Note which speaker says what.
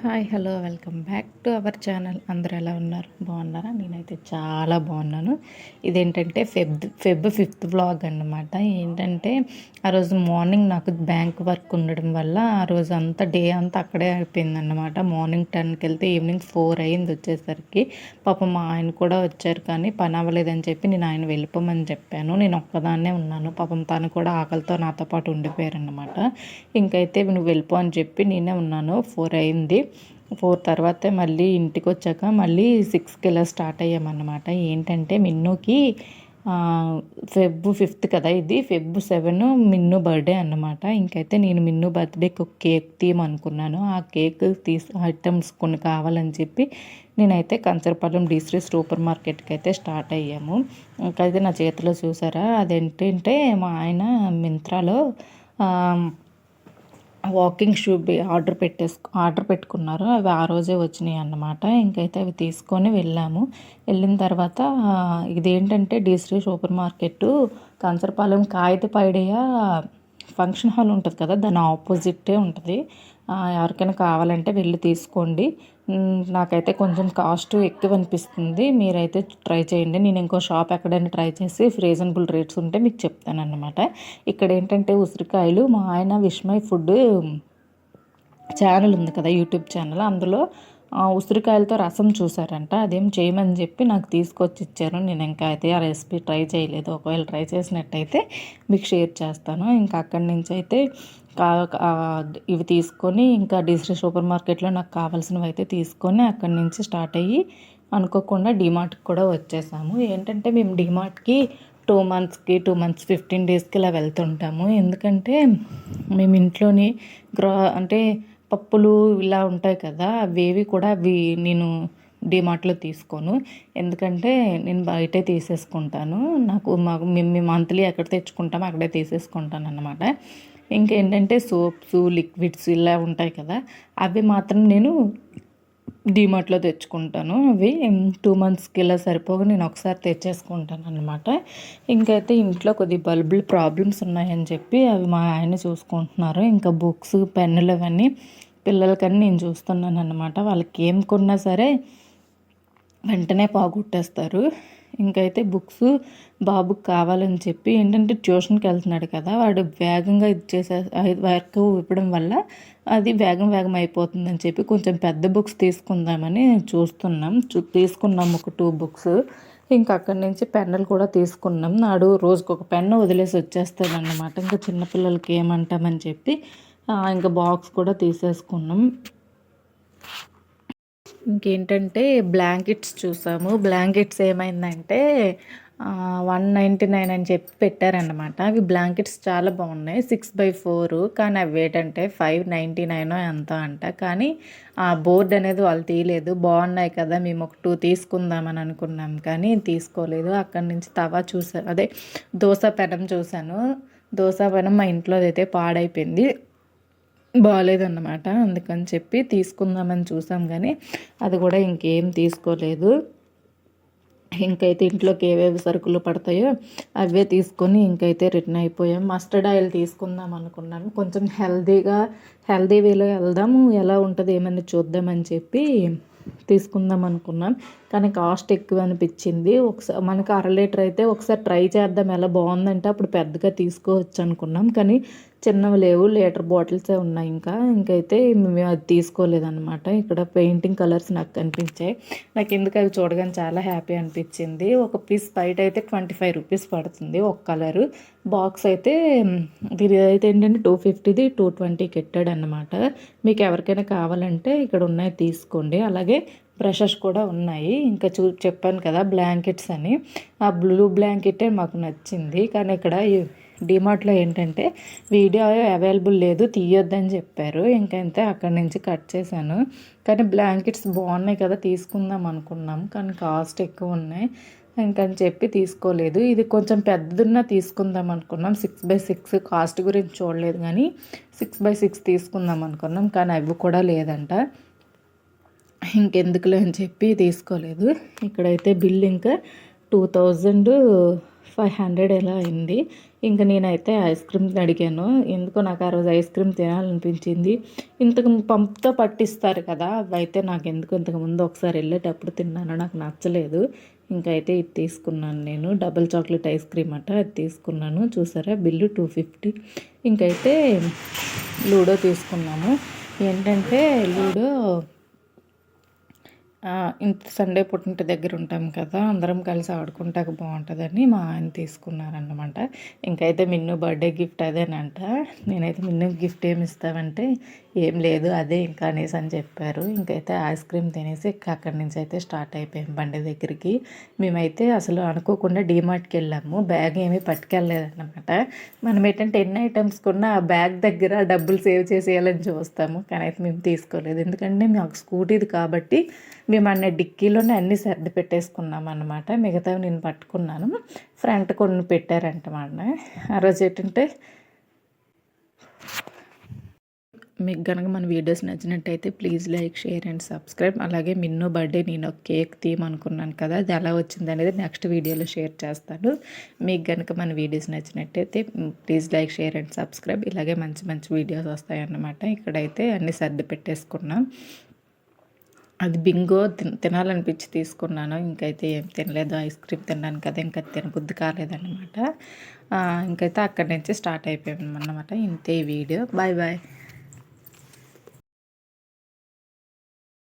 Speaker 1: Hi hello welcome back to our channel. అందరూ ఎలా ఉన్నారు? బాగున్నారా? నేనైతే చాలా బాగున్నాను. ఇదేంటంటే ఫెబ్ ఫిఫ్త్ వ్లాగ్ అన్నమాట. ఏంటంటే ఆ రోజు మార్నింగ్ నాకు బ్యాంక్ వర్క్ ఉండడం వల్ల ఆ రోజు అంతా డే అంతా అక్కడే అయిపోయిందన్నమాట. మార్నింగ్ 10కి వెళ్తే ఈవినింగ్ 4 అయింది వచ్చేసరికి. పాపం మా ఆయన కూడా వచ్చారు కానీ పని అవ్వలేదని చెప్పి నేను ఆయన వెళ్ళిపోమని చెప్పాను. నేను ఒక్కదాన్నే ఉన్నాను. పాపం తను కూడా ఆకలితో నాతో పాటు ఉండిపోయారన్నమాట. ఇంకైతే నువ్వు వెళ్ళిపో అని చెప్పి నేనే ఉన్నాను. 4 అయింది. 4 తర్వాతే మళ్ళీ ఇంటికొచ్చాక మళ్ళీ 6కి ఇలా స్టార్ట్ అయ్యామన్నమాట. ఏంటంటే మిన్నుకి ఫెబ్ 5th కదా, ఇది ఫెబ్ 7 మిన్ను బర్త్డే అన్నమాట. ఇంకైతే నేను మిన్ను బర్త్డేకి ఒక కేక్ తీయమనుకున్నాను. ఆ కేక్ ఐటమ్స్ కొన్ని కావాలని చెప్పి నేనైతే కంచరపాలెం శ్రీ సూపర్ మార్కెట్కి అయితే స్టార్ట్ అయ్యాము. ఇంకైతే నా చేతిలో చూసారా, అదేంటంటే మా ఆయన మింత్రాలో వాకింగ్ షూ ఆర్డర్ పెట్టుకున్నారు. అవి ఆ రోజే వచ్చినాయి అన్నమాట. ఇంకైతే అవి తీసుకొని వెళ్ళాము. వెళ్ళిన తర్వాత ఇదేంటంటే శ్రీ సూపర్ మార్కెట్ కంచరపాలెం కాగితపైడియ ఫంక్షన్ హాల్ ఉంటుంది కదా, దాని ఆపోజిటే ఉంటుంది. ఎవరికైనా కావాలంటే వెళ్ళి తీసుకోండి. నాకైతే కొంచెం కాస్ట్ ఎక్కువ అనిపిస్తుంది. మీరైతే ట్రై చేయండి. నేను ఇంకో షాప్ ఎక్కడైనా ట్రై చేసి రీజనబుల్ రేట్స్ ఉంటే మీకు చెప్తానన్నమాట. ఇక్కడ ఏంటంటే ఉసిరికాయలు, మా ఆయన విష్మయ్ ఫుడ్ ఛానల్ ఉంది కదా, యూట్యూబ్ ఛానల్, అందులో ఉసిరికాయలతో రసం చూసారంట. అదేం చేయమని చెప్పి నాకు తీసుకొచ్చి ఇచ్చారు. నేను ఇంకా అయితే ఆ రెసిపీ ట్రై చేయలేదు. ఒకవేళ ట్రై చేసినట్టయితే మీకు షేర్ చేస్తాను. ఇంకా అక్కడి నుంచి అయితే ఇవి తీసుకొని ఇంకా శ్రీ సూపర్ మార్కెట్లో నాకు కావాల్సినవి అయితే తీసుకొని అక్కడి నుంచి స్టార్ట్ అయ్యి అనుకోకుండా డిమార్ట్కి కూడా వచ్చేసాము. ఏంటంటే మేము డిమార్ట్కి 2 మంత్స్కి 2 మంత్స్ 15 డేస్కి ఇలా వెళ్తుంటాము. ఎందుకంటే మేము ఇంట్లోని అంటే పప్పులు ఇలా ఉంటాయి కదా, అవేవి కూడా నేను డిమార్ట్లో తీసుకోను. ఎందుకంటే నేను బయటే తీసేసుకుంటాను. మేము మంత్లీ ఎక్కడ తెచ్చుకుంటామో అక్కడే తీసేసుకుంటాను అన్నమాట. ఇంకేంటంటే సోప్స్, లిక్విడ్స్ ఇలా ఉంటాయి కదా, అవి మాత్రం నేను డిమార్ట్లో తెచ్చుకుంటాను. అవి 2 మంత్స్కి ఇలా సరిపోగా నేను ఒకసారి తెచ్చేసుకుంటాను అన్నమాట. ఇంకైతే ఇంట్లో కొద్ది బల్బులు ప్రాబ్లమ్స్ ఉన్నాయని చెప్పి అవి మా ఆయన చూసుకుంటున్నారు. ఇంకా బుక్స్, పెన్నులు అవన్నీ పిల్లలకని నేను చూస్తున్నాను అన్నమాట. వాళ్ళకి ఏం కొన్నా సరే వెంటనే పోగొట్టేస్తారు. ఇంకైతే బుక్స్ బాబుకి కావాలని చెప్పి ఏంటంటే ట్యూషన్కి వెళ్తున్నాడు కదా, వాడు వేగంగా వర్క్ ఇవ్వడం వల్ల అది వేగం అయిపోతుందని చెప్పి కొంచెం పెద్ద బుక్స్ తీసుకుందామని తీసుకున్నాం ఒక 2 బుక్స్. ఇంకా అక్కడి నుంచి పెన్నులు కూడా తీసుకున్నాం. నాడు రోజుకు ఒక పెన్ను వదిలేసి వచ్చేస్తాడన్నమాట. ఇంకా చిన్నపిల్లలకి ఏమంటామని చెప్పి ఇంకా బాక్స్ కూడా తీసేసుకున్నాం. ఇంకేంటంటే బ్లాంకెట్స్ చూసాము. బ్లాంకెట్స్ ఏమైందంటే 199 అని చెప్పి పెట్టారన్నమాట. అవి బ్లాంకెట్స్ చాలా బాగున్నాయి, 6x4. కానీ అవి ఏంటంటే 599 ఎంత అంట. కానీ ఆ బోర్డ్ అనేది వాళ్ళు తీయలేదు. బాగున్నాయి కదా, మేము ఒక 2 తీసుకుందామని అనుకున్నాం కానీ తీసుకోలేదు. అక్కడి నుంచి తవా చూసాను, అదే దోశ పెనం చూశాను. దోశ పెనం మా ఇంట్లో అయితే పాడైపోయింది, బాగాలేదన్నమాట. అందుకని చెప్పి తీసుకుందామని చూసాం కానీ అది కూడా ఇంకేం తీసుకోలేదు. ఇంకైతే ఇంట్లోకి ఏవేవి సరుకులు పడతాయో అవే తీసుకొని ఇంకైతే రిటర్న్ అయిపోయాం. మస్టర్డ్ ఆయిల్ తీసుకుందాం అనుకున్నాను. కొంచెం హెల్దీ వేలో వెళ్దాము, ఎలా ఉంటుంది ఏమని చూద్దామని చెప్పి తీసుకుందాం అనుకున్నాం. కానీ కాస్ట్ ఎక్కువ అనిపించింది. ఒకసారి మనకు 1/2 లీటర్ అయితే ఒకసారి ట్రై చేద్దాం, ఎలా బాగుందంటే అప్పుడు పెద్దగా తీసుకోవచ్చు అనుకున్నాం. కానీ చిన్నవి లేవు, లీటర్ బాటిల్సే ఉన్నాయి. ఇంకైతే మేము అది తీసుకోలేదన్నమాట. ఇక్కడ పెయింటింగ్ కలర్స్ నాకు కనిపించాయి. నాకు ఎందుకు అవి చూడగానే చాలా హ్యాపీ అనిపించింది. ఒక పీస్ బయట అయితే 25 రూపీస్ పడుతుంది ఒక కలరు. బాక్స్ అయితే ఇది అయితే ఏంటంటే 250ది 220కి ఎట్టాడు అన్నమాట. మీకు ఎవరికైనా కావాలంటే ఇక్కడ ఉన్నాయి తీసుకోండి. అలాగే బ్రషెస్ కూడా ఉన్నాయి. ఇంకా చెప్పాను కదా బ్లాంకెట్స్ అని, ఆ బ్లూ బ్లాంకెటే మాకు నచ్చింది. కానీ ఇక్కడ డిమార్ట్లో ఏంటంటే వీడియో అవైలబుల్ లేదు, తీయొద్దని చెప్పారు. ఇంకైతే అక్కడి నుంచి కట్ చేశాను. కానీ బ్లాంకెట్స్ బాగున్నాయి కదా, తీసుకుందాం అనుకున్నాం కానీ కాస్ట్ ఎక్కువ ఉన్నాయి. ఇంకని చెప్పి తీసుకోలేదు. ఇది కొంచెం పెద్దదున్నా తీసుకుందాం అనుకున్నాం. 6x6 కాస్ట్ గురించి చూడలేదు కానీ 6x6 తీసుకుందాం అనుకున్నాం. కానీ అవి కూడా లేదంట. ఇంకెందుకులే అని చెప్పి తీసుకోలేదు. ఇక్కడైతే బిల్ ఇంకా 500 ఎలా అయింది. ఇంక నేనైతే ఐస్ క్రీమ్ అడిగాను. ఎందుకో నాకు ఆ రోజు ఐస్ క్రీమ్ తినాలనిపించింది. ఇంతకు పంపుతో పట్టిస్తారు కదా, అవైతే నాకెందుకో ఇంతకుముందు ఒకసారి వెళ్ళేటప్పుడు తిన్నాను, నాకు నచ్చలేదు. ఇంకైతే ఇది తీసుకున్నాను నేను. డబుల్ చాక్లెట్ ఐస్ క్రీమ్ అట, అది తీసుకున్నాను. చూసారా బిల్లు 250. ఇంకైతే లూడో తీసుకున్నాము. ఏంటంటే లూడో ఇంత సండే పూట ఇంటి దగ్గర ఉంటాం కదా, అందరం కలిసి ఆడుకుంటాక బాగుంటుందని మా ఆయన తీసుకున్నారన్నమాట. ఇంకైతే మిన్ను బర్త్డే గిఫ్ట్ అదేనంట. నేనైతే మిన్నుకి గిఫ్ట్ ఏమి ఇస్తామంటే ఏం లేదు అదే ఇంకా అనేసి అని చెప్పారు. ఇంకైతే ఐస్ క్రీమ్ తినేసి అక్కడి నుంచి అయితే స్టార్ట్ అయిపోయాం బండి దగ్గరికి. మేమైతే అసలు అనుకోకుండా డీమార్ట్కి వెళ్ళాము. బ్యాగ్ ఏమీ పట్టుకెళ్ళలేదన్నమాట. మనం ఏంటంటే ఎన్ని ఐటమ్స్ కొన్నా ఆ బ్యాగ్ దగ్గర డబ్బులు సేవ్ చేసేయాలని చూస్తాము, కానీ అయితే మేము తీసుకోలేదు. ఎందుకంటే మాకు స్కూటీది కాబట్టి మేము డిక్కీలోనే అన్నీ సర్ది పెట్టేసుకున్నాం అన్నమాట. మిగతావి నేను పట్టుకున్నాను. ఫ్రంట్ కొన్ని పెట్టారంటమాట. ఆ రోజు ఏంటంటే మీకు కనుక మన వీడియోస్ నచ్చినట్టయితే please like, share and subscribe. అలాగే మిన్ను బర్త్డే నేను ఒక కేక్ తీయమనుకున్నాను కదా, అది ఎలా వచ్చింది అనేది నెక్స్ట్ వీడియోలో షేర్ చేస్తాను. మీకు కనుక మన వీడియోస్ నచ్చినట్టయితే please like, share and subscribe. ఇలాగే మంచి మంచి వీడియోస్ వస్తాయన్నమాట. ఇక్కడైతే అన్నీ సర్ది పెట్టేసుకున్నాం. అది బింగో తినాలనిపించి తీసుకున్నాను. ఇంకైతే ఏం తినలేదు, ఐస్ క్రీమ్ తిన్నాను కదా, ఇంకా తినబుద్ధి కాలేదన్నమాట. ఇంకైతే అక్కడి నుంచి స్టార్ట్ అయిపోయాం అన్నమాట. ఇంతే వీడియో. Bye bye.